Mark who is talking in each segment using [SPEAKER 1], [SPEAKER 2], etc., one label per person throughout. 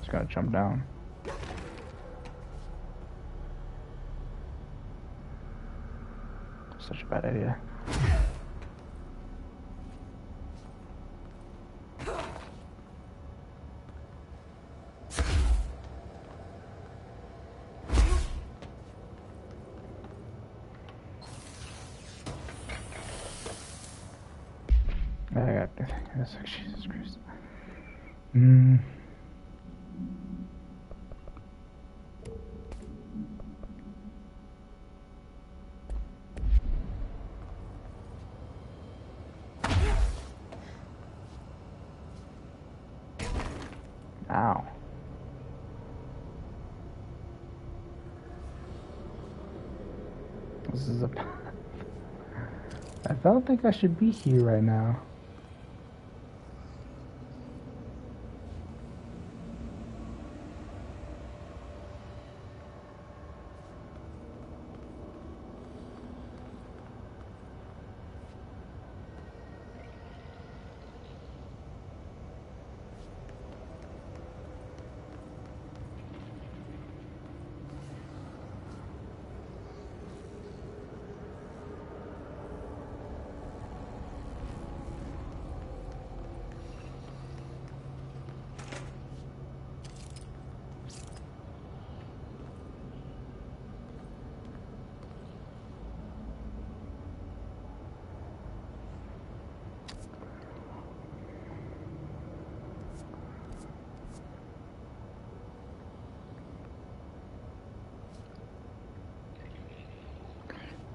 [SPEAKER 1] Just gotta jump down. Such a bad idea. I got this. Jesus Christ. Ow. This is a... I don't think I should be here right now.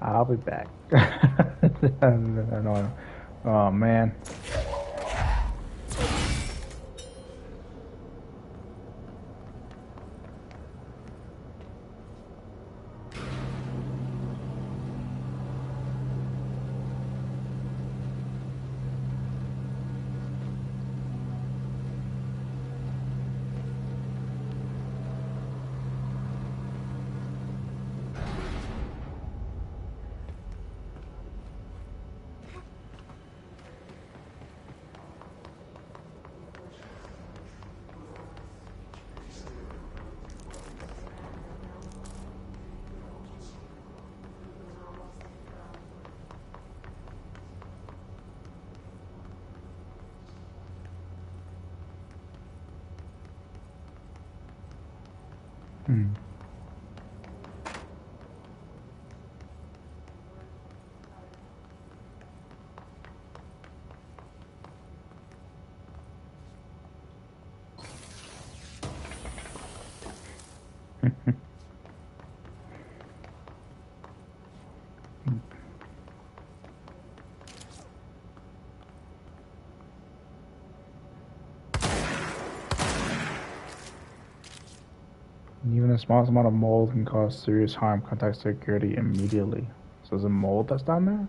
[SPEAKER 1] I'll be back. No. Oh man. Even a small amount of mold can cause serious harm. Contact security immediately. So is it mold that's down there?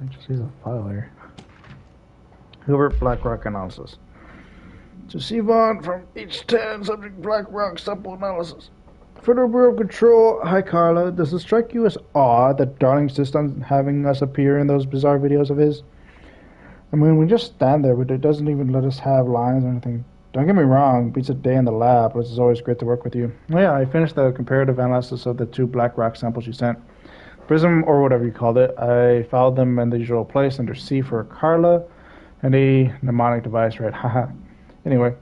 [SPEAKER 1] I just use a file here. Hilbert BlackRock analysis. To Sivan from H10 subject BlackRock sample analysis. Federal Bureau of Control. Hi Carla. Does it strike you as odd that Darling Systems having us appear in those bizarre videos of his? I mean, we just stand there, but it doesn't even let us have lines or anything. Don't get me wrong, beats a day in the lab, but it's always great to work with you. Oh, yeah, I finished the comparative analysis of the 2 BlackRock samples you sent. Prism, or whatever you called it, I filed them in the usual place under C for Carla, and a mnemonic device, right? Haha. Anyway,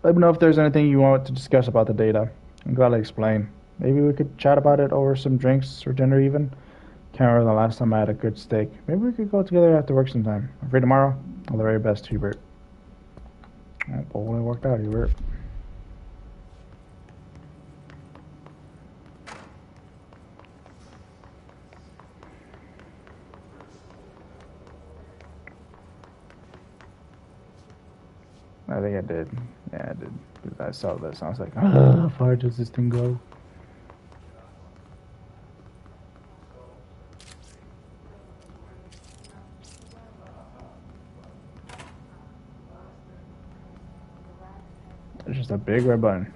[SPEAKER 1] let me know if there's anything you want to discuss about the data. I'm glad I explained. Maybe we could chat about it over some drinks or dinner even. Can't remember the last time I had a good steak. Maybe we could go together after work sometime. I'm free tomorrow. All the very best, Hubert. That totally worked out, Hubert. I think I did. Yeah, I did. I saw this. I was like, how far does this thing go? It's just a big red button.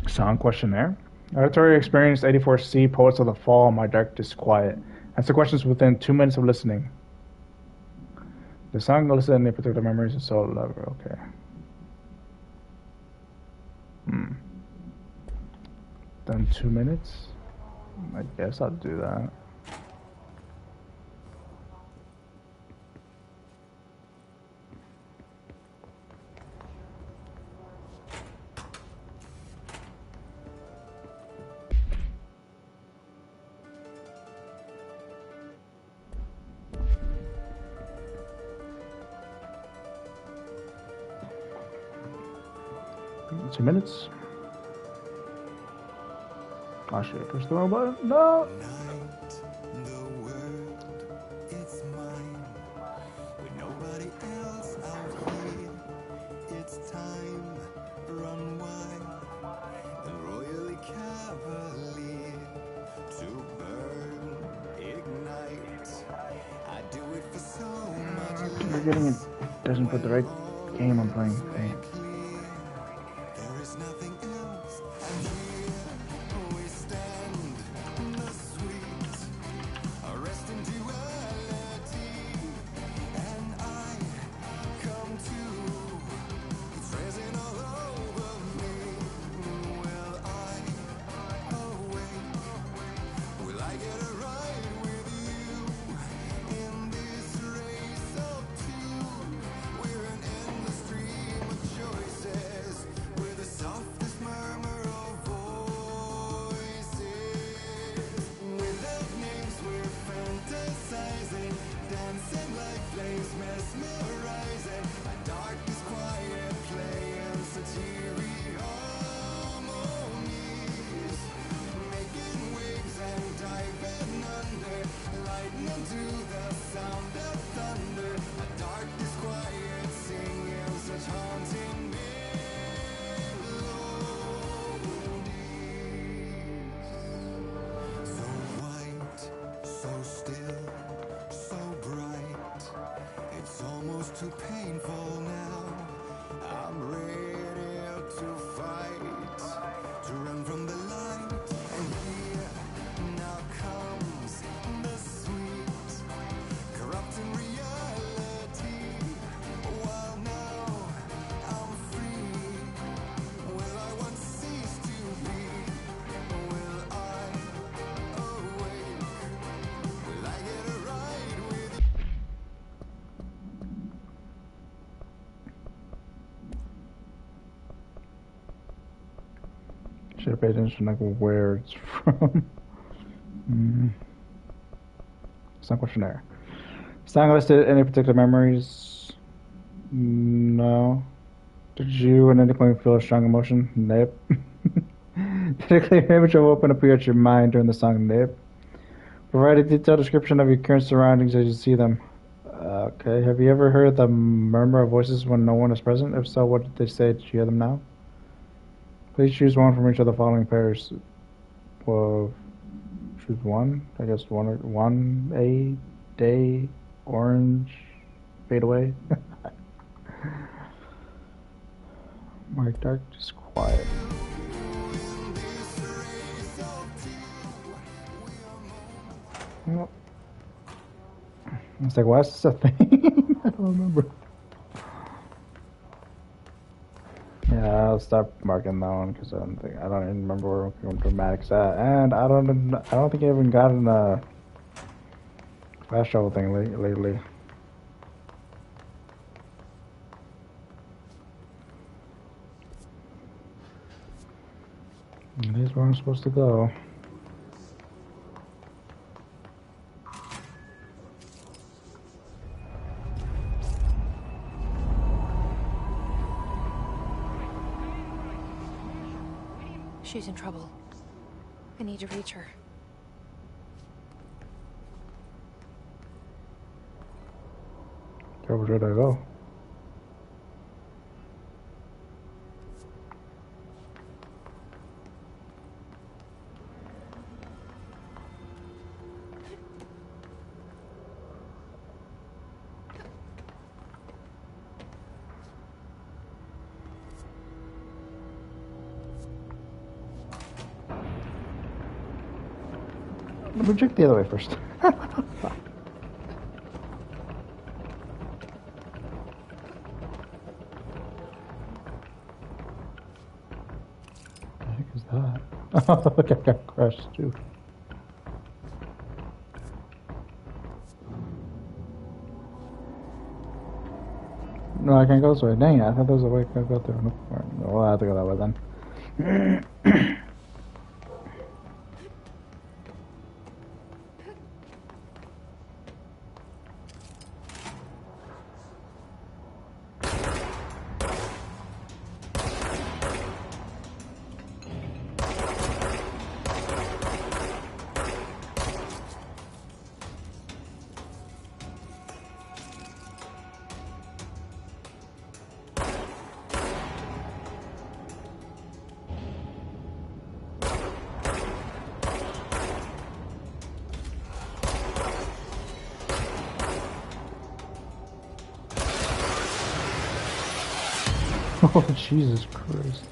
[SPEAKER 1] Sound questionnaire. Auditory experience 84C, Poets of the Fall, My Dark Disquiet. Answer questions within 2 minutes of listening. The song elicited any particular memories of Soul Lover. Okay. Then 2 minutes? I guess I'll do that. Two minutes. Oh shit, push the wrong button. No!
[SPEAKER 2] Night, the world, it's mine. With nobody else out here, it's time, run wild and royally cavalier. To burn, ignite. I do it for so much
[SPEAKER 1] You're getting it. Doesn't put the right game I'm playing.
[SPEAKER 2] there is nothing else. And here we stand, the sweet, arresting duality. And I come to, it's resin all over me. Will I awake? Will I get a ride with you in this race of two? We're an endless stream of choices with the softest murmur of voices. Without names, we're fantasizing, dancing like flames, mesmerizing. A dark, quiet play and satiric harmonies, making waves and diving under, lightning to the sound of thunder. A dark, quiet singing such haunting melodies. So white, so still, so bright. It's almost too painful now. I'm ready to fight, to run from the light. And here now comes the sweet, corrupting reality. While now I'm free, will I once cease to be? Will I awake? Will I get a ride with you?
[SPEAKER 1] Should have paid attention like where it's from. Sound questionnaire. Song listed any particular memories? No. Did you at any point feel a strong emotion? Nope. Did a clear image of open appear at your mind during the song? Nope. Provide a detailed description of your current surroundings as you see them. Okay. Have you ever heard the murmur of voices when no one is present? If so, what did they say? Did you hear them now? Please choose one from each of the following pairs. Well, choose one. I guess one A, day, orange, fade away. My dark disquiet. Well, it's like, what's the thing? I don't remember. Yeah, I'll stop marking that one because I don't even remember where Dramatic's at, and I don't think I even got in a fast travel thing lately. It is where I'm supposed to go.
[SPEAKER 3] She's in trouble. I need to reach her.
[SPEAKER 1] Where should I go? Let me check the other way first. What the heck is that? Oh, look, I got crushed too. No, I can't go this way. Dang it, I thought there was a way I could go through. Well, I have to go that way then. Oh, Jesus Christ.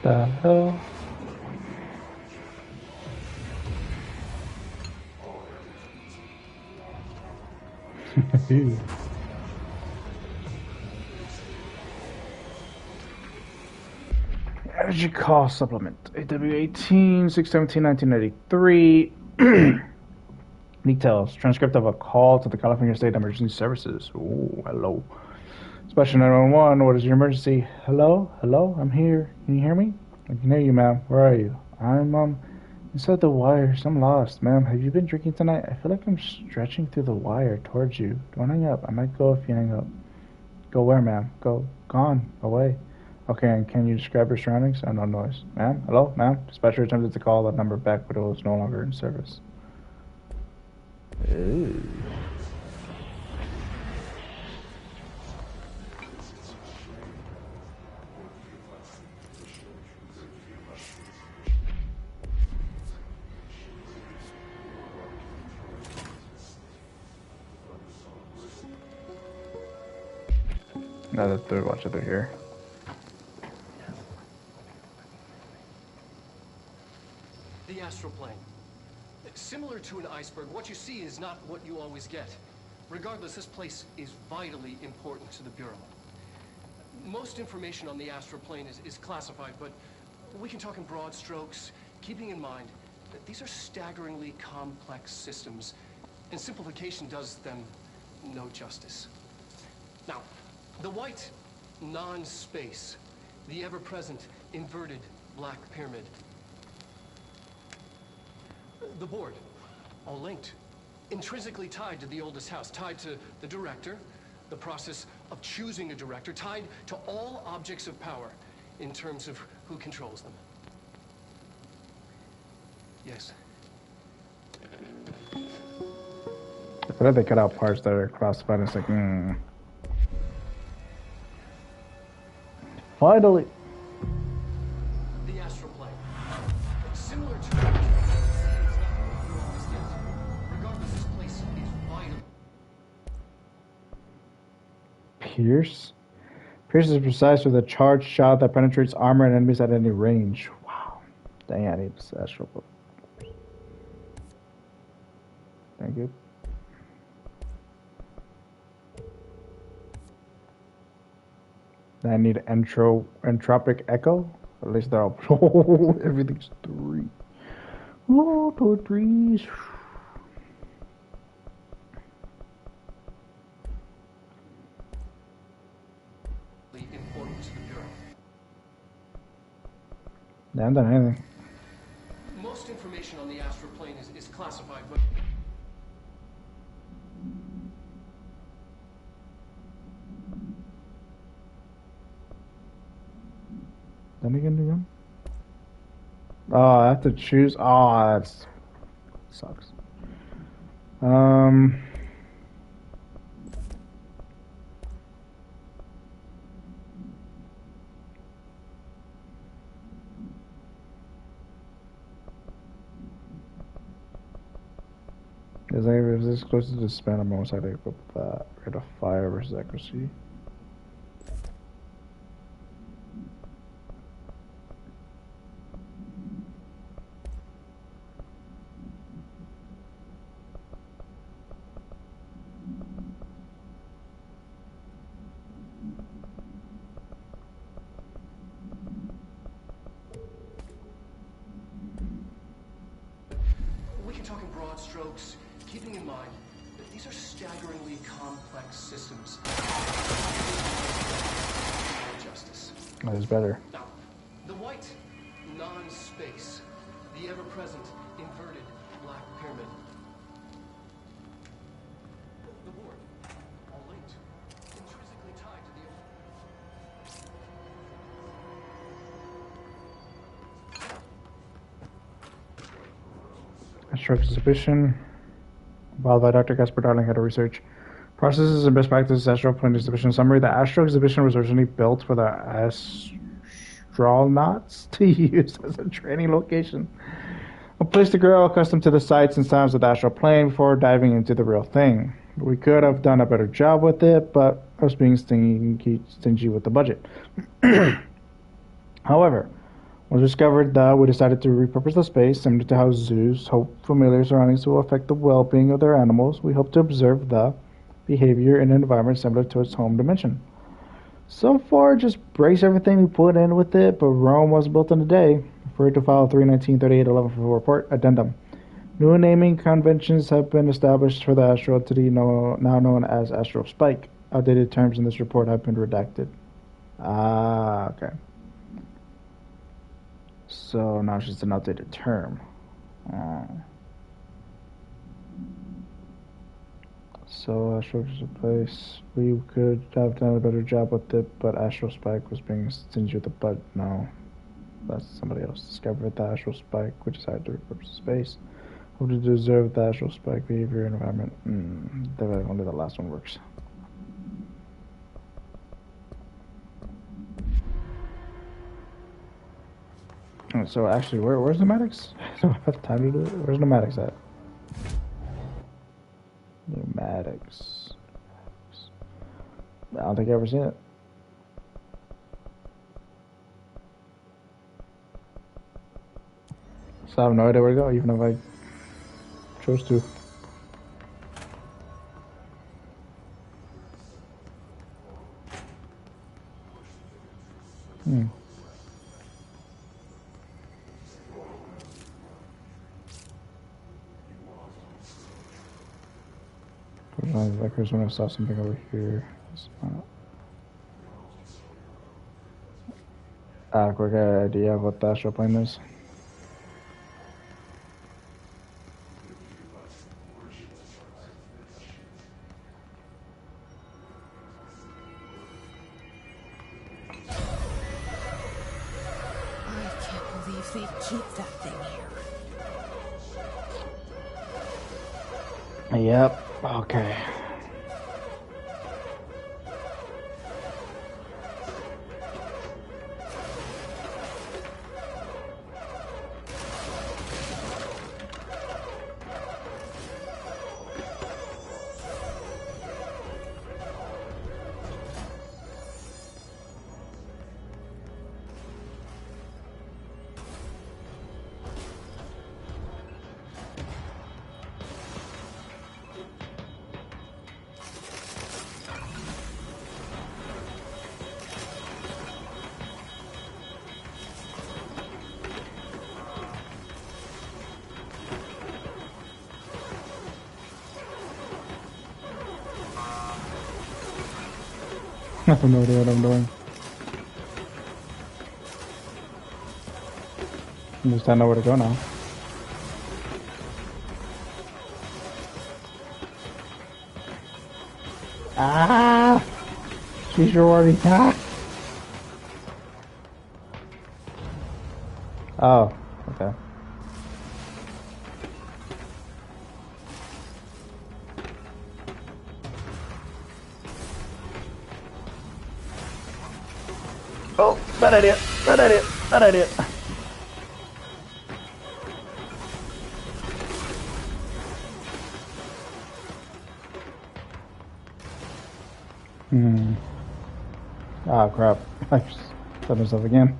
[SPEAKER 1] The hell? Energy cost supplement. AW18, 617, 1993. Details. Transcript of a call to the California State Emergency Services. Ooh, hello. Special 911, what is your emergency? Hello? Hello? I'm here. Can you hear me? I can hear you, ma'am. Where are you? I'm, inside the wires. I'm lost, ma'am. Have you been drinking tonight? I feel like I'm stretching through the wire towards you. Don't hang up. I might go if you hang up. Go where, ma'am? Go. Gone. Away. Okay, and can you describe your surroundings? No noise. Ma'am? Hello? Ma'am? Dispatcher attempted to call that number back, but it was no longer in service. Ooh. Now that they're watching, they're here.
[SPEAKER 4] The astral plane. Similar to an iceberg, what you see is not what you always get. Regardless, this place is vitally important to the Bureau. Most information on the astral plane is classified, but we can talk in broad strokes, keeping in mind that these are staggeringly complex systems, and simplification does them no justice. Now, the white non-space, the ever-present inverted black pyramid. The board, all linked, intrinsically tied to the oldest house, tied to the director, the process of choosing a director, tied to all objects of power in terms of who controls them. Yes.
[SPEAKER 1] I feel like they cut out parts that are classified as like, Finally.
[SPEAKER 4] The astral plane. Similar to regardless, this place is vital.
[SPEAKER 1] Pierce? Pierces precise with a charged shot that penetrates armor and enemies at any range. Wow. Dang, I need this astral. Thank you. I need entropic echo. At least they're all. Everything's 3. Oh, 2 3s.
[SPEAKER 4] Important to the Bureau.
[SPEAKER 1] They haven't done anything.
[SPEAKER 4] Most information on the astral plane is classified, but
[SPEAKER 1] Then again. Oh, I have to choose. Oh, that sucks. If this close to the span, I'm most likely to equip that. Rate of fire versus accuracy.
[SPEAKER 4] we can talk in broad strokes, keeping in mind that these are staggeringly complex systems. Justice.
[SPEAKER 1] That is better.
[SPEAKER 4] Now, the white, non-space, the ever-present, inverted black pyramid. The board, all linked, intrinsically tied to the...
[SPEAKER 1] Astro exhibition. Involved by Dr. Casper Darling, head of research. Processes and best practices Astro Plane exhibition summary. The Astro exhibition was originally built for the astronauts to use as a training location. A place to grow accustomed to the sights and sounds of the astral plane before diving into the real thing. We could have done a better job with it, but I was being stingy with the budget. However, when we discovered that, we decided to repurpose the space, similar to how zoos hope familiar surroundings will affect the well-being of their animals. We hope to observe the behavior in an environment similar to its home dimension. So far, just brace everything we put in with it, but Rome was built in a day. Refer to file 319-3811 for report addendum. New naming conventions have been established for the astral entity now known as Astral Spike. Outdated terms in this report have been redacted. Ah, okay. So now it's just an outdated term. So Astral is a place. We could have done a better job with it, but Astral Spike was being stingy with the budget. No, that's somebody else. Discovered the Astral Spike, which decided to repurpose space. Hope to deserve the Astral Spike behavior and environment. Only the last one works. So actually, where's Pneumatics? I don't have time to do it. Where's Pneumatics at? Pneumatics. I don't think I've ever seen it. So I have no idea where to go, even if I chose to. Like there's when I saw something over here. Quick idea of what the astral plane is.
[SPEAKER 3] I can't believe they keep that thing here.
[SPEAKER 1] Yep. Okay. I have no idea what I'm doing. I just don't know where to go now. Ah! She's already. Ah! Oh, okay. Oh, bad idea. Bad idea. Bad idea. Ah, crap. I just set myself again.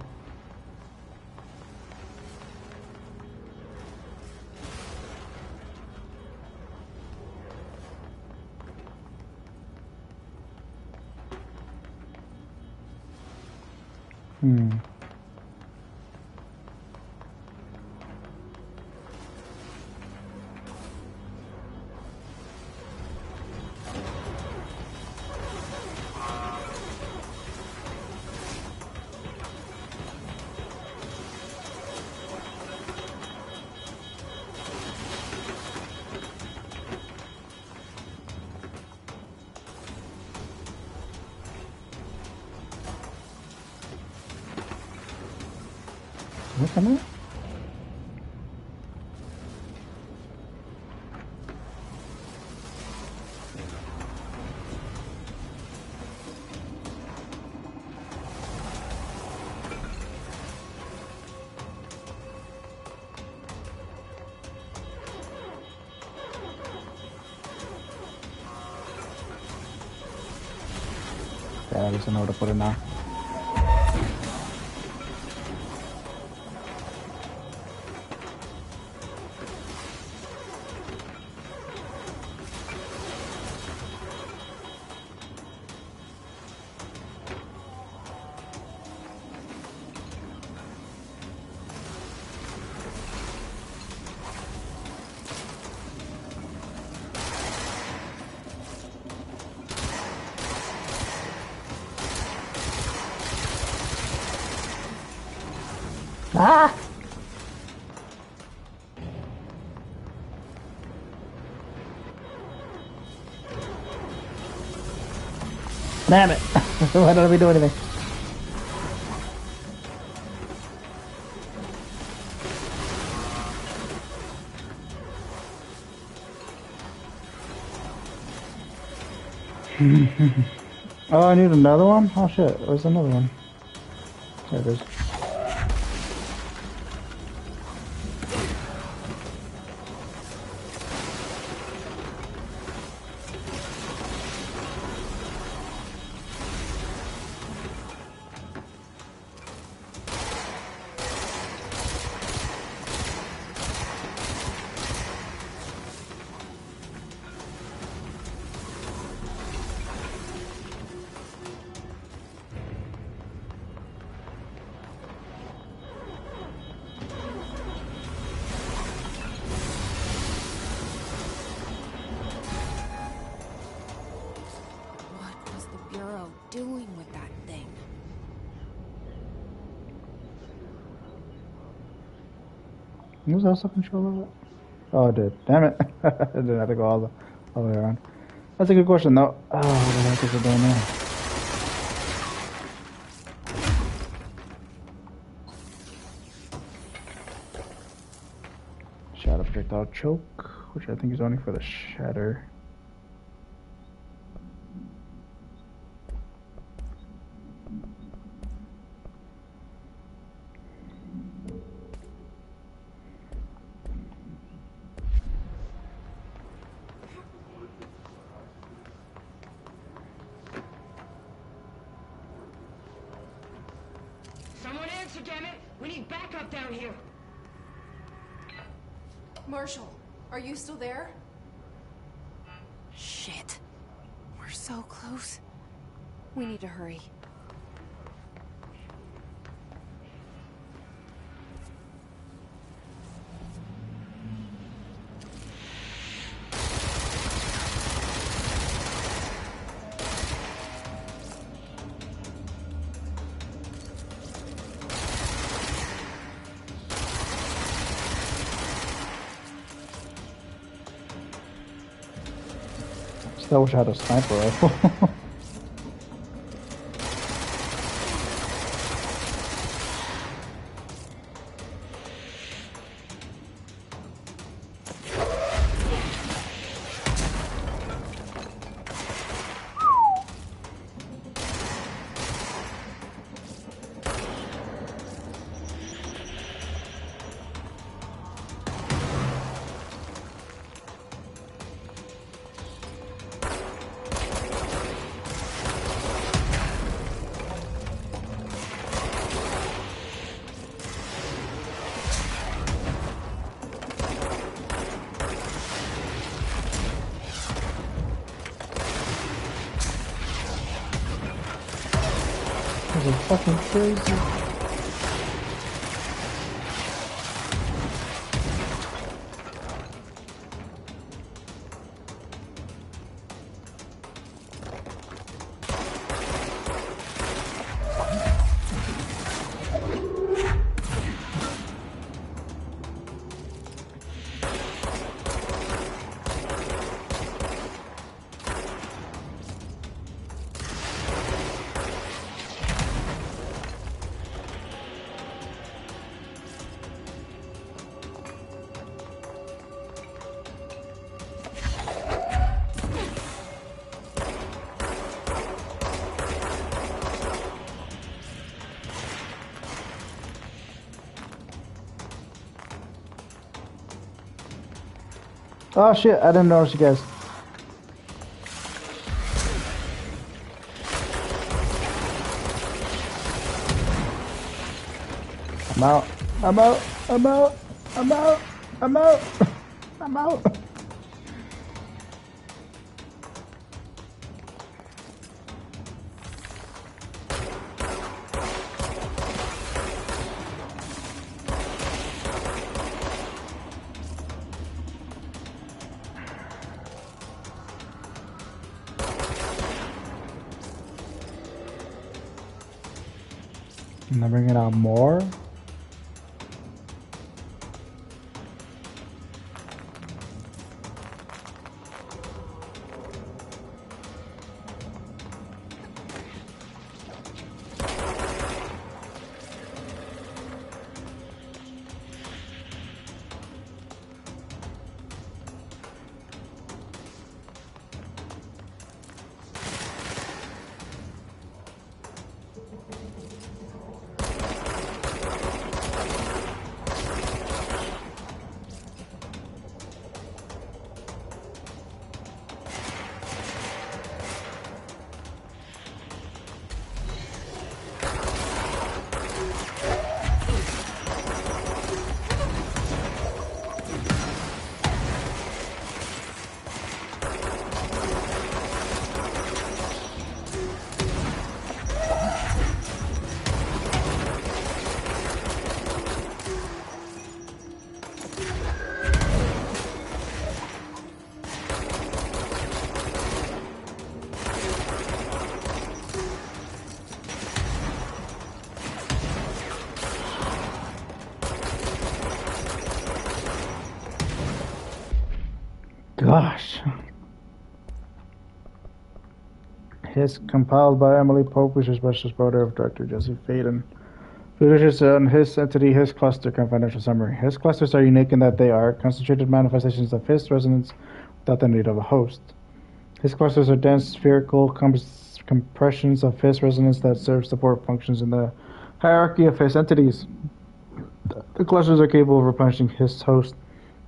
[SPEAKER 1] What's that? Yeah, I just know where to put it now. Ah! Damn it! Why don't we do anything? Oh, I need another one? Oh shit, where's another one? There it is.
[SPEAKER 3] What was the Bureau doing with that thing?
[SPEAKER 1] Was also control of it? Oh, it did. Damn it. I didn't have to go all the way around. That's a good question, though. Oh, what the heck is it doing there? Shadow projectile choke, which I think is only for the shatter.
[SPEAKER 5] Someone answer, damn it! We need backup down here!
[SPEAKER 6] Marshall, are you still there?
[SPEAKER 3] Shit. We're so close. We need to hurry.
[SPEAKER 1] I wish I had a sniper rifle. This is fucking crazy. Oh shit, I didn't notice you guys. I'm out. I'm out. I'm out. I'm out. I'm out. I'm out. And I'm bringing out more. Gosh. His compiled by Emily Pope, which is special brother of director Jesse Faden. Literature on his entity, his cluster, confidential summary. His clusters are unique in that they are concentrated manifestations of his resonance without the need of a host. His clusters are dense, spherical compressions of his resonance that serve support functions in the hierarchy of his entities. The clusters are capable of replenishing his host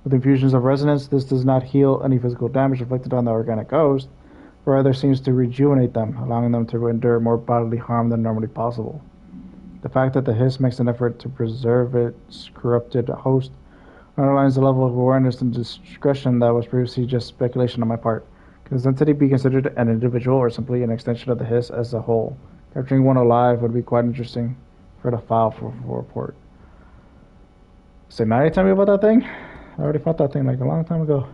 [SPEAKER 1] with infusions of resonance. This does not heal any physical damage inflicted on the organic host, but rather seems to rejuvenate them, allowing them to endure more bodily harm than normally possible. The fact that the Hiss makes an effort to preserve its corrupted host underlines the level of awareness and discretion that was previously just speculation on my part. Can this entity be considered an individual or simply an extension of the Hiss as a whole? Capturing one alive would be quite interesting for the file for report. So now you tell me about that thing? I already fought that thing like a long time ago.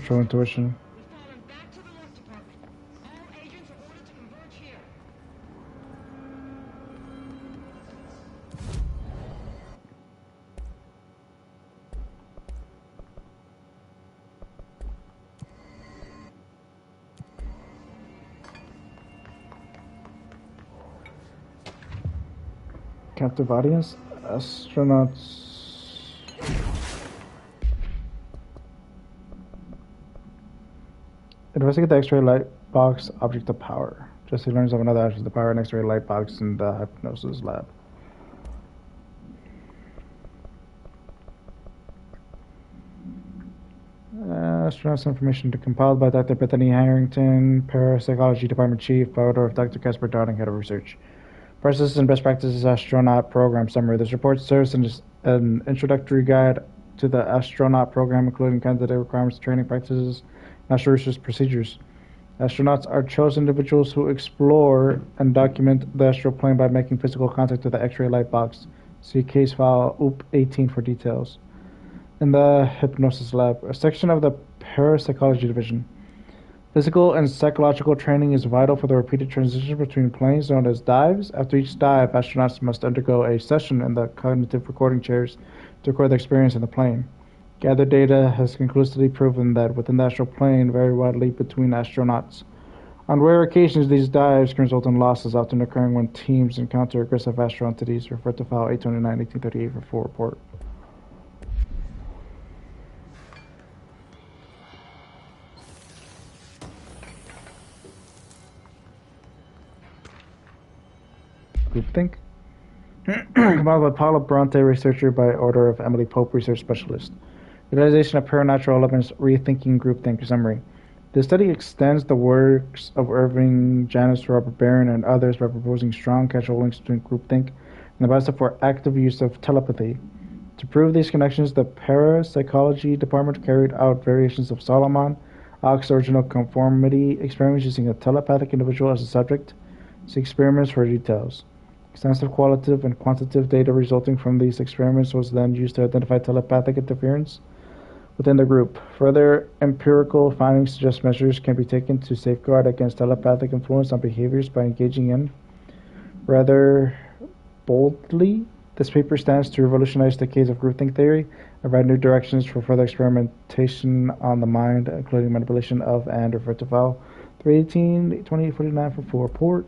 [SPEAKER 1] Control intuition.
[SPEAKER 5] We've fallen back to the North Department. All agents are ordered to converge here.
[SPEAKER 1] Captive audience. Astronauts. Investigate the X-ray light box object of power. Jesse learns of another object of power, an X-ray light box in the hypnosis lab. Astronauts information compiled by Dr. Bethany Harrington, Parapsychology Department Chief, by order of Dr. Casper Dowding, Head of Research. Processes and Best Practices Astronaut Program Summary. This report serves as an introductory guide to the astronaut program, including candidate requirements, training practices, and astro research procedures. Astronauts are chosen individuals who explore and document the astral plane by making physical contact with the X-ray light box. See case file OOP 18 for details. In the hypnosis lab, a section of the parapsychology division. Physical and psychological training is vital for the repeated transitions between planes known as dives. After each dive, astronauts must undergo a session in the cognitive recording chairs to record the experience in the plane. Gathered data has conclusively proven that within the astral plane vary widely between astronauts. On rare occasions, these dives can result in losses, often occurring when teams encounter aggressive astral entities. Refer to file 829-1838 for full report. Groupthink. Compiled by Paula Bronte, researcher by order of Emily Pope, research specialist. Utilization of paranatural elements, rethinking groupthink summary. The study extends the works of Irving Janis, Robert Barron, and others by proposing strong causal links between groupthink and the basis for active use of telepathy. To prove these connections, the parapsychology department carried out variations of Solomon Ock's original conformity experiments using a telepathic individual as a subject. See experiments for details. Extensive qualitative and quantitative data resulting from these experiments was then used to identify telepathic interference within the group. Further empirical findings suggest measures can be taken to safeguard against telepathic influence on behaviors by engaging in. Rather boldly, this paper stands to revolutionize the case of groupthink theory and provide new directions for further experimentation on the mind, including manipulation of and refer to file 318-2849 for full report.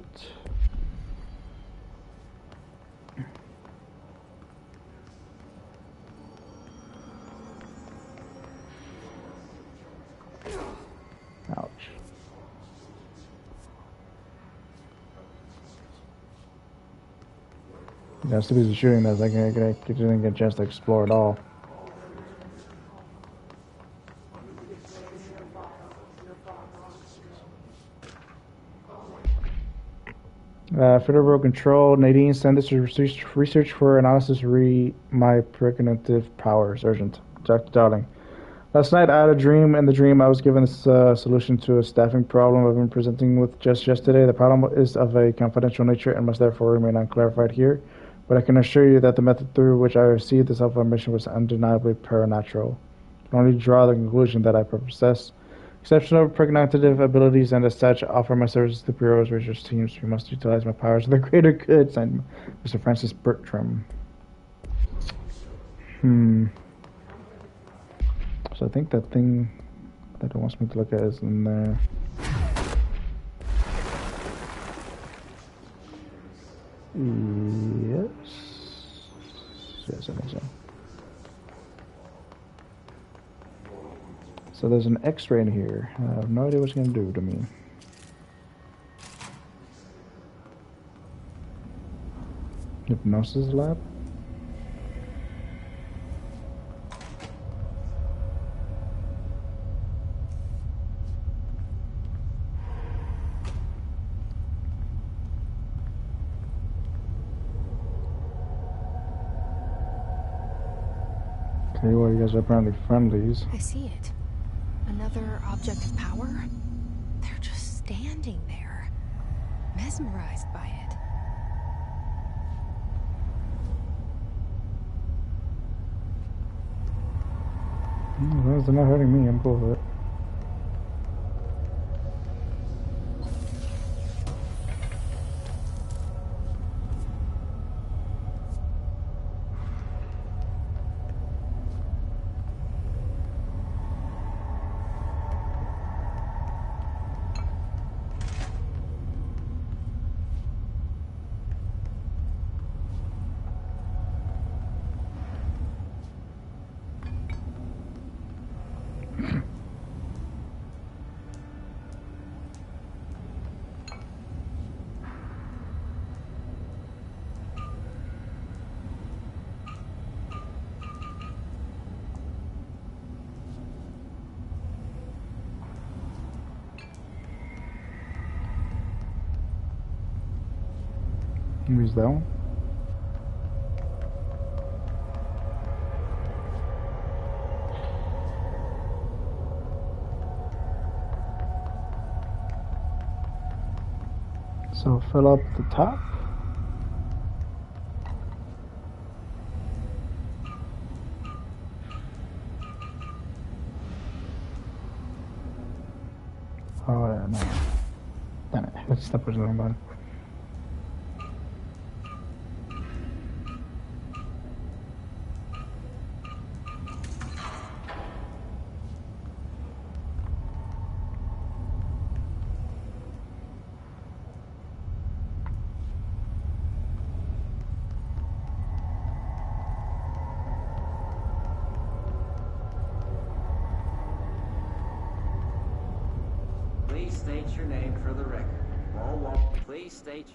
[SPEAKER 1] Ouch. I was too busy shooting this. I didn't get a chance to explore it all. Federal Control. Nadine, send this to research for analysis. My precognitive powers. Urgent. Dr. Darling. Last night I had a dream. In the dream I was given this solution to a staffing problem I've been presenting with just yesterday. The problem is of a confidential nature and must therefore remain unclarified here. But I can assure you that the method through which I received this information was undeniably paranatural. I can only draw the conclusion that I possess exceptional precognitive abilities and as such offer my services to the Bureau's research teams. We must utilize my powers for the greater good. Signed, Mr. Francis Bertram. So I think that thing that it wants me to look at is in there. Yes. Yes, I think so. So there's an X-ray in here. I have no idea what it's going to do to me. Hypnosis lab? Okay, well, you guys are apparently friendlies.
[SPEAKER 3] I see it. Another object of power? They're just standing there, mesmerized by it.
[SPEAKER 1] As long as they're not hurting me, I'm cool with it. Use that one. So fill up the top. Oh yeah, no. Damn it, let's stop pushing the wrong button.
[SPEAKER 7] Please state your name for the record. Please state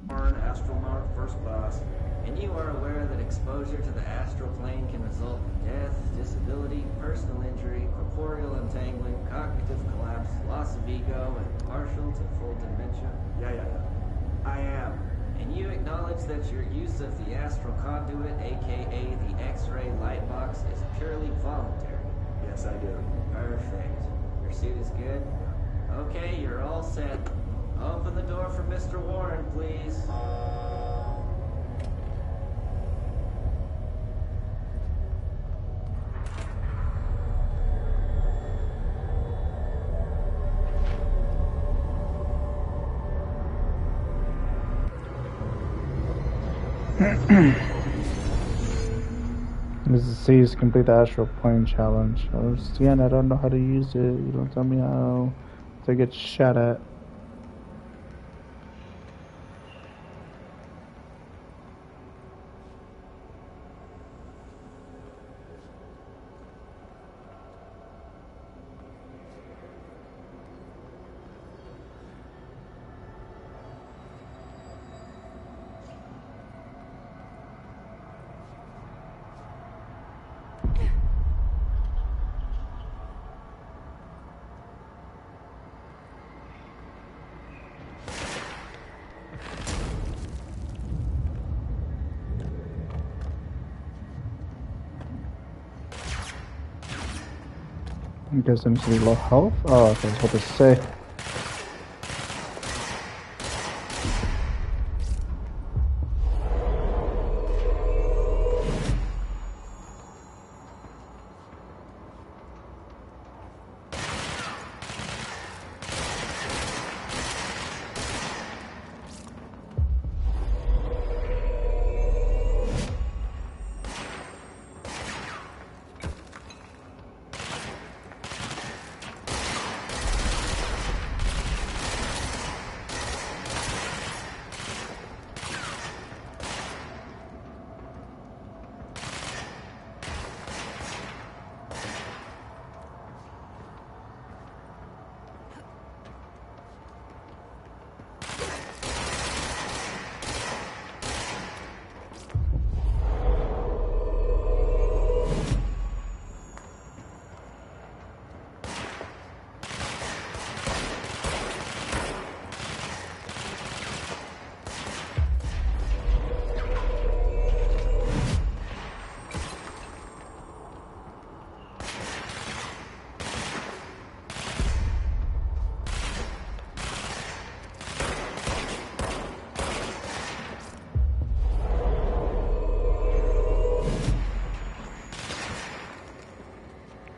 [SPEAKER 7] Warren, astronaut, first class. And you are aware that exposure to the astral plane can result in death, disability, personal injury, corporeal entangling, cognitive collapse, loss of ego, and partial to full dementia? Yeah. I am. And you acknowledge that your use of the astral conduit, aka the X-ray light box, is purely voluntary? Yes, I do. Perfect. Your suit is good? Okay, you're all set. Open the door for Mr. Warren, please.
[SPEAKER 1] Mrs. C's complete the astral plane challenge. Again, I don't know how to use it. You don't tell me how to get shot at. I guess I'm to be low health. Oh, okay, I was about to say.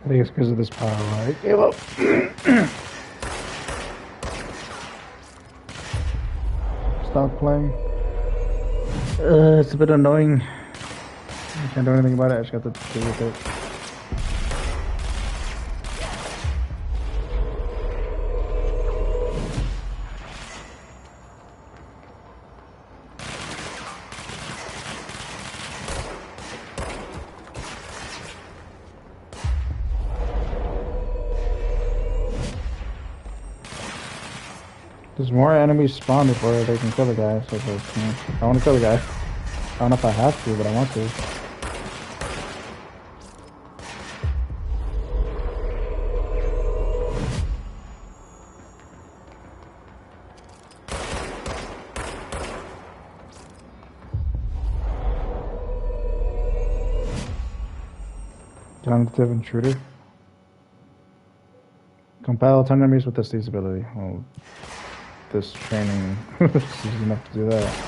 [SPEAKER 1] I think it's because of this power, right? Give up. Stop playing. It's a bit annoying. I can't do anything about it. I just got to deal with it. There's more enemies spawn before they can kill the guy, so it's like, I want to kill the guy. I don't know if I have to, but I want to. Cognitive intruder. Compile 10 enemies with this ability. Well, this training is easy enough to do that.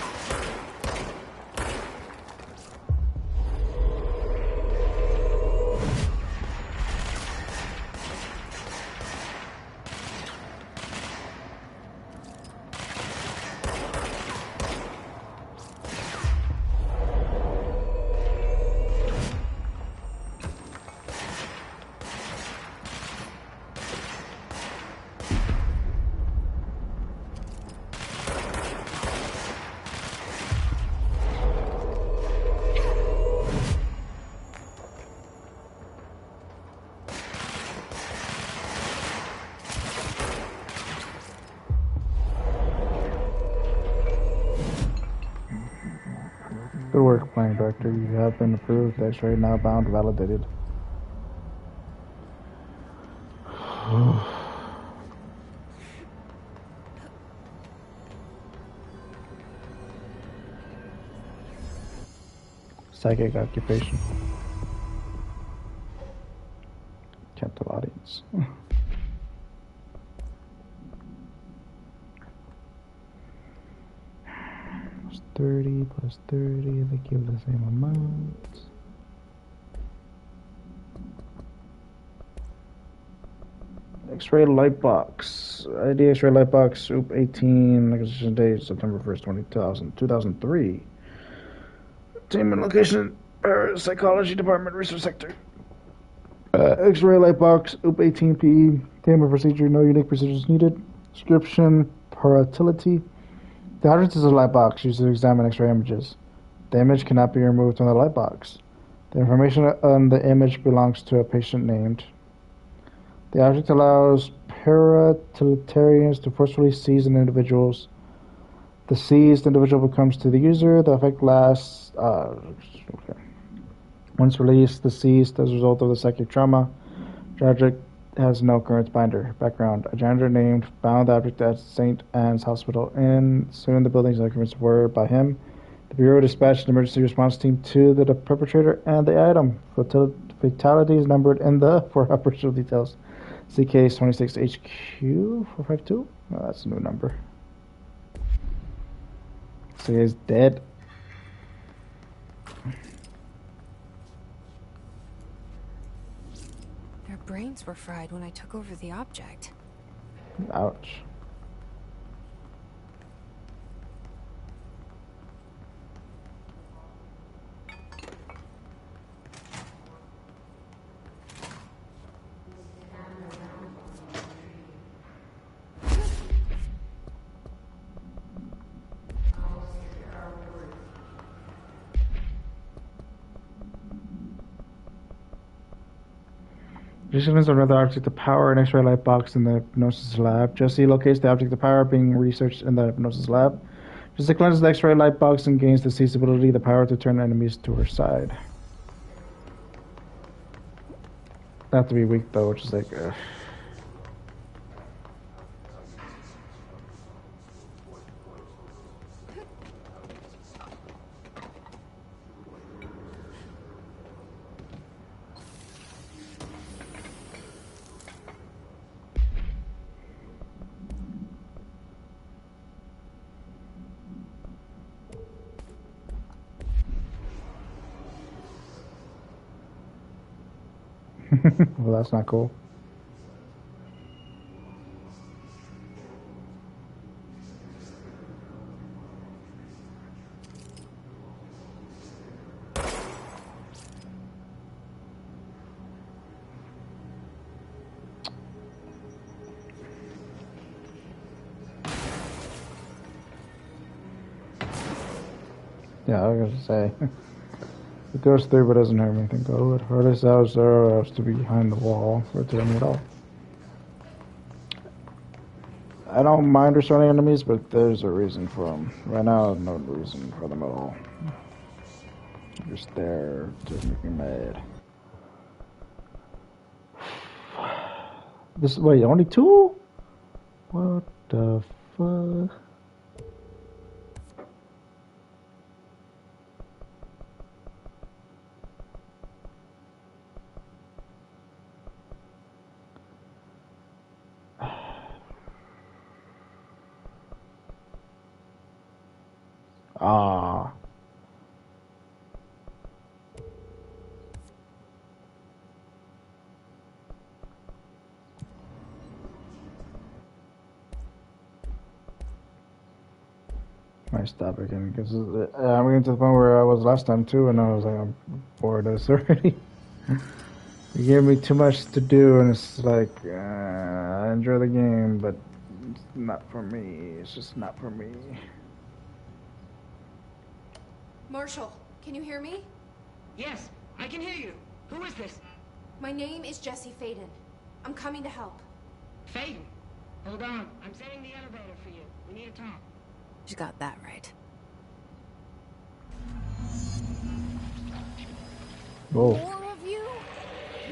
[SPEAKER 1] Good work, Planning Director. You have been approved. X-ray now bound, validated. Psychic occupation. Captive audience. Plus 30 plus 30, they give the same amount. X-ray light box. ID X-ray light box, OOP 18, acquisition date September 1st, 2003. Team and location, Psychology Department, Research Sector. X-ray light box, OOP 18 PE. Team and procedure, no unique procedures needed. Description, paratility. The object is a light box used to examine X-ray images. The image cannot be removed from the light box. The information on the image belongs to a patient named. The object allows paratiliterians to forcefully seize an individual. The seized individual becomes to the user. The effect lasts. Okay. Once released, the seized as a result of the psychic trauma. The object has no current binder. Background: a janitor named bound the object at St. Anne's Hospital. Soon the building's documents were by him. The Bureau dispatched an emergency response team to the perpetrator and the item. Fatalities numbered in the for operational details. See case 26HQ452. Oh, that's a new number. So he's dead.
[SPEAKER 3] Their brains were fried when I took over the object.
[SPEAKER 1] Ouch. Jesse finds another object of power, an X-ray light box in the hypnosis lab. Jesse locates the object of power being researched in the hypnosis lab. Jesse cleanses the X-ray light box and gains the seize ability, the power to turn enemies to her side. They have to be weak though, which is like, well, that's not cool. Yeah, I was gonna say. It goes through but doesn't hurt anything. Go. It hardest out 0 has to be behind the wall for it to hit me at all. I don't mind restraining enemies, but there's a reason for them. Right now, no reason for them at all. Just there to make me mad. This wait, only 2? What the fuck? Ah. I stop again because I'm getting to the point where I was last time too, and I was like, I'm bored of this already. You gave me too much to do, and it's like I enjoy the game, but it's not for me. It's just not for me.
[SPEAKER 6] Marshall, can you hear me?
[SPEAKER 5] Yes, I can hear you. Who is this?
[SPEAKER 6] My name is Jesse Faden. I'm coming to help.
[SPEAKER 5] Faden. Hold on. I'm setting the elevator for you. We need to talk.
[SPEAKER 3] She's got that right.
[SPEAKER 1] Whoa.
[SPEAKER 6] More of you?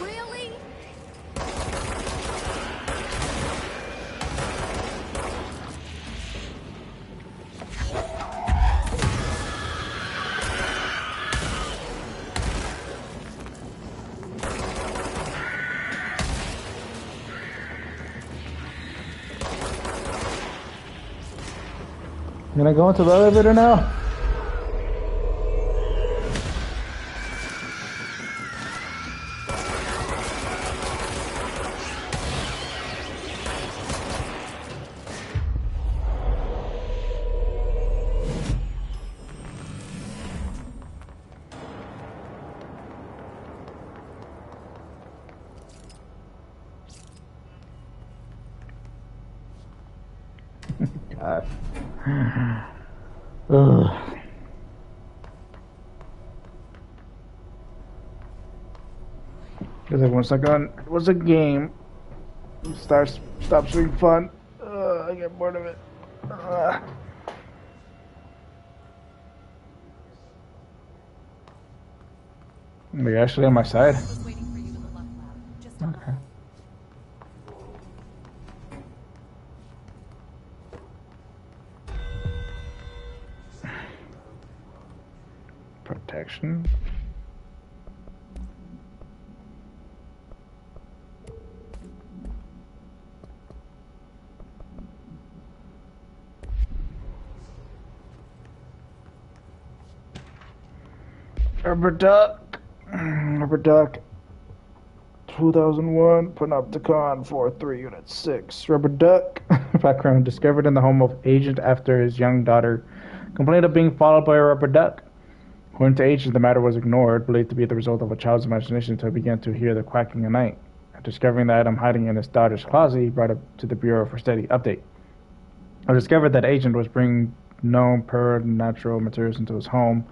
[SPEAKER 6] Really?
[SPEAKER 1] Can I go into the elevator now? God. Ugh. Because like once a game stops being fun, I get bored of it. Are you actually on my side?
[SPEAKER 3] Was waiting for you in the left lab. Just down the
[SPEAKER 1] Okay.
[SPEAKER 3] hall.
[SPEAKER 1] Protection. Rubber Duck. Rubber Duck. 2001. Panopticon 43 Unit 6. Rubber Duck. Background discovered in the home of Agent after his young daughter complained of being followed by a rubber duck. According to Agent, the matter was ignored, believed to be the result of a child's imagination until he began to hear the quacking at night. After discovering the item hiding in his daughter's closet, he brought it to the Bureau for steady update. I discovered that Agent was bringing known natural materials into his home,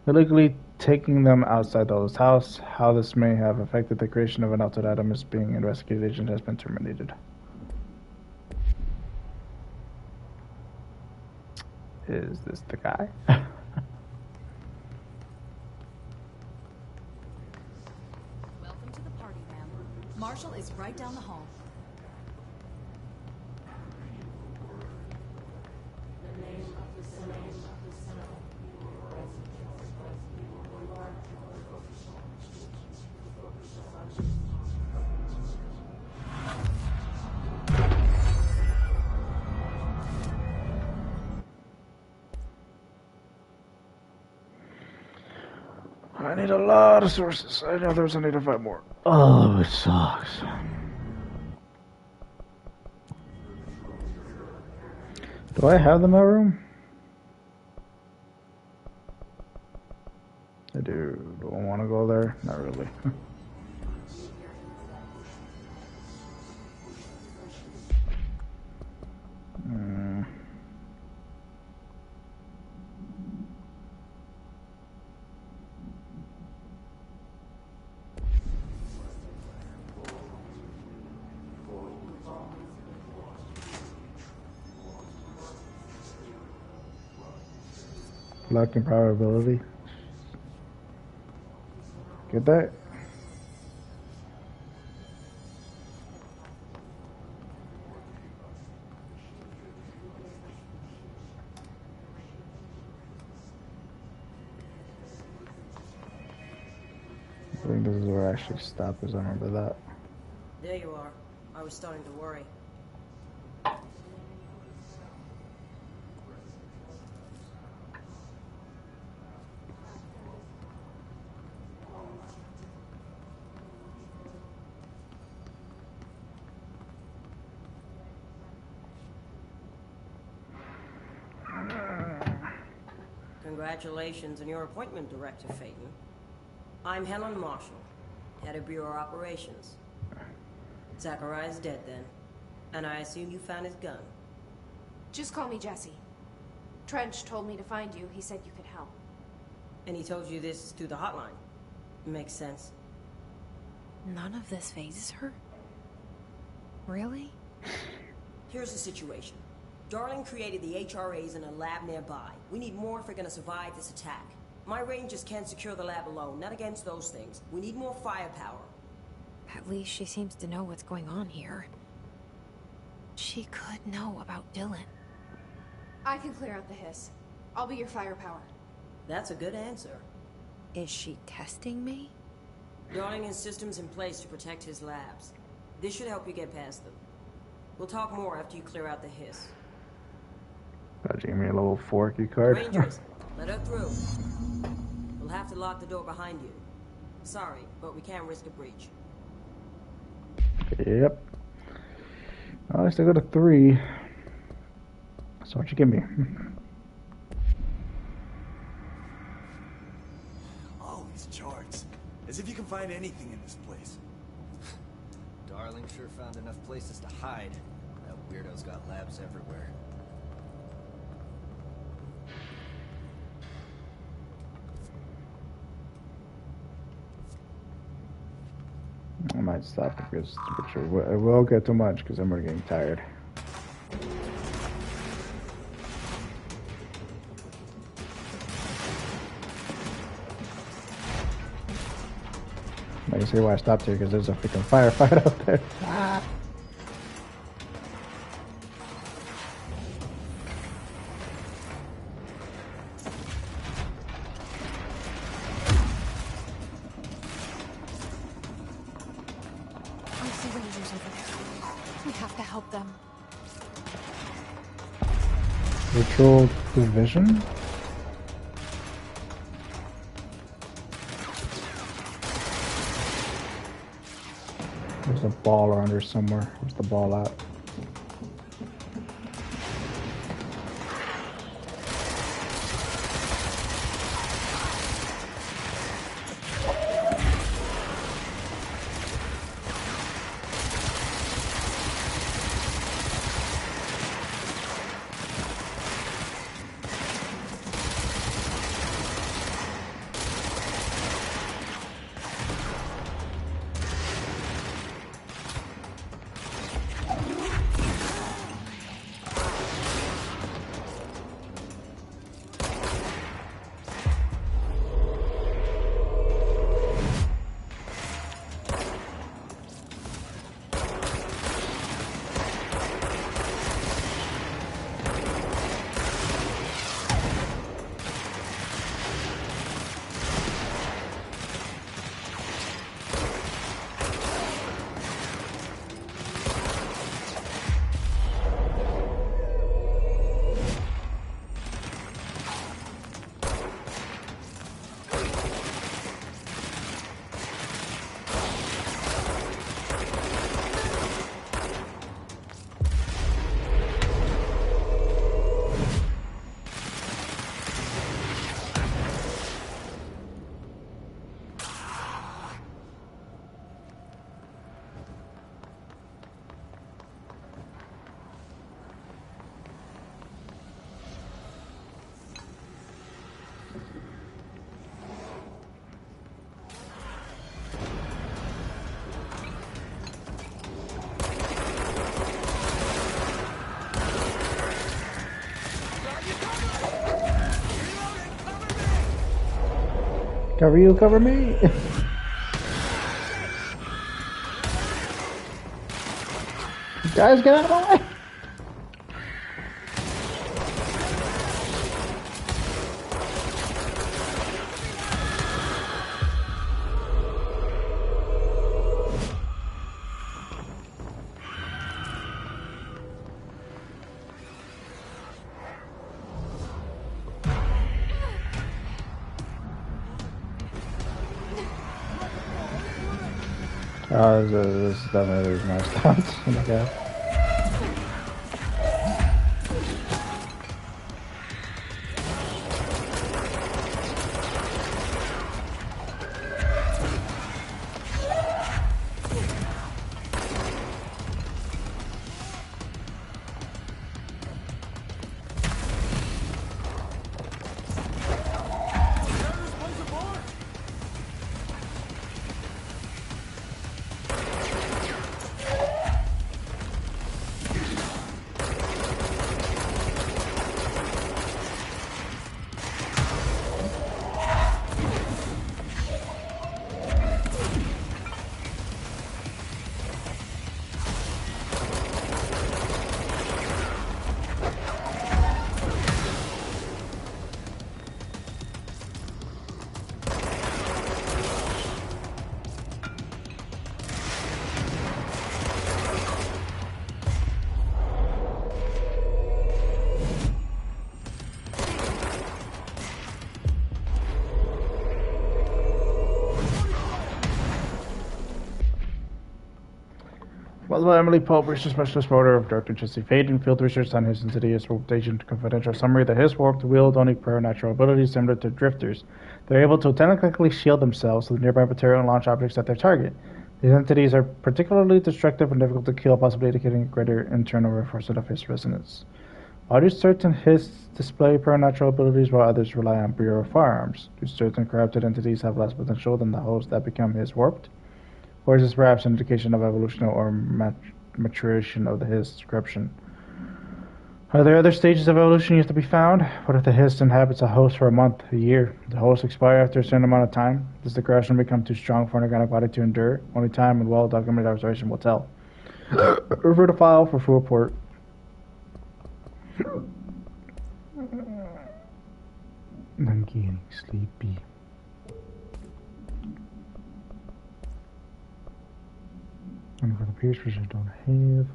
[SPEAKER 1] illegally taking them outside the house. How this may have affected the creation of an altered item is being investigated. Agent has been terminated. Is this the guy?
[SPEAKER 8] Welcome to the party, ma'am. Marshall is right down the hall.
[SPEAKER 1] I need a lot of sources. I know there's I need to find more. Oh, it sucks. Do I have the mail room? I do. Do I want to go there? Not really. Hmm. Luck and probability. Get that? I think this is where I actually stop, because I remember that.
[SPEAKER 9] There you are. I was starting to worry. Congratulations on your appointment, Director Phaeton. I'm Helen Marshall, head of Bureau Operations. Zachariah's dead then, and I assume you found his gun.
[SPEAKER 6] Just call me Jesse. Trench told me to find you. He said you could help.
[SPEAKER 9] And he told you this through the hotline. Makes sense.
[SPEAKER 3] None of this phases her? Really?
[SPEAKER 9] Here's the situation. Darling created the HRAs in a lab nearby. We need more if we're gonna survive this attack. My rangers can't secure the lab alone, not against those things. We need more firepower.
[SPEAKER 3] At least she seems to know what's going on here. She could know about Dylan.
[SPEAKER 6] I can clear out the hiss. I'll be your firepower.
[SPEAKER 9] That's a good answer.
[SPEAKER 3] Is she testing me?
[SPEAKER 9] Darling has systems in place to protect his labs. This should help you get past them. We'll talk more after you clear out the hiss.
[SPEAKER 1] Thought you gave me a level 4 key card.
[SPEAKER 9] Rangers, let her through. We'll have to lock the door behind you. Sorry, but we can't risk a breach.
[SPEAKER 1] Yep. Well, at least I got a 3. So what you give me?
[SPEAKER 2] All these charts. As if you can find anything in this place.
[SPEAKER 10] Darling sure found enough places to hide. That weirdo's got labs everywhere.
[SPEAKER 1] I might stop because it will get too much because I'm already getting tired. I can see why I stopped here because there's a freaking firefight out there. Ah.
[SPEAKER 3] I see rangers over there. We have to help them.
[SPEAKER 1] Virtual division? There's a ball around here somewhere. Where's the ball at? Cover you, cover me. Guys, get out of my way. This is definitely my stance. Oh my god. Multiple Emily Pope, research specialist, promoter of Dr. Jesse Faden, field research on his insidious warped agent. Confidential summary that his warped wield only supernatural abilities similar to drifters. They're able to technically shield themselves with nearby material and launch objects at their target. These entities are particularly destructive and difficult to kill, possibly indicating a greater internal reinforcement of his resonance. Why do certain Hiss display supernatural abilities while others rely on Bureau firearms? Do certain corrupted entities have less potential than the hosts that become Hiss warped? Or is this perhaps an indication of evolution or maturation of the Hiss corruption? Are there other stages of evolution yet to be found? What if the Hiss inhabits a host for a month, a year? The hosts expire after a certain amount of time? Does the corruption become too strong for an organic body to endure? Only time and well-documented observation will tell. Refer to file for full report. I'm getting sleepy. And for the pierce, which I don't have.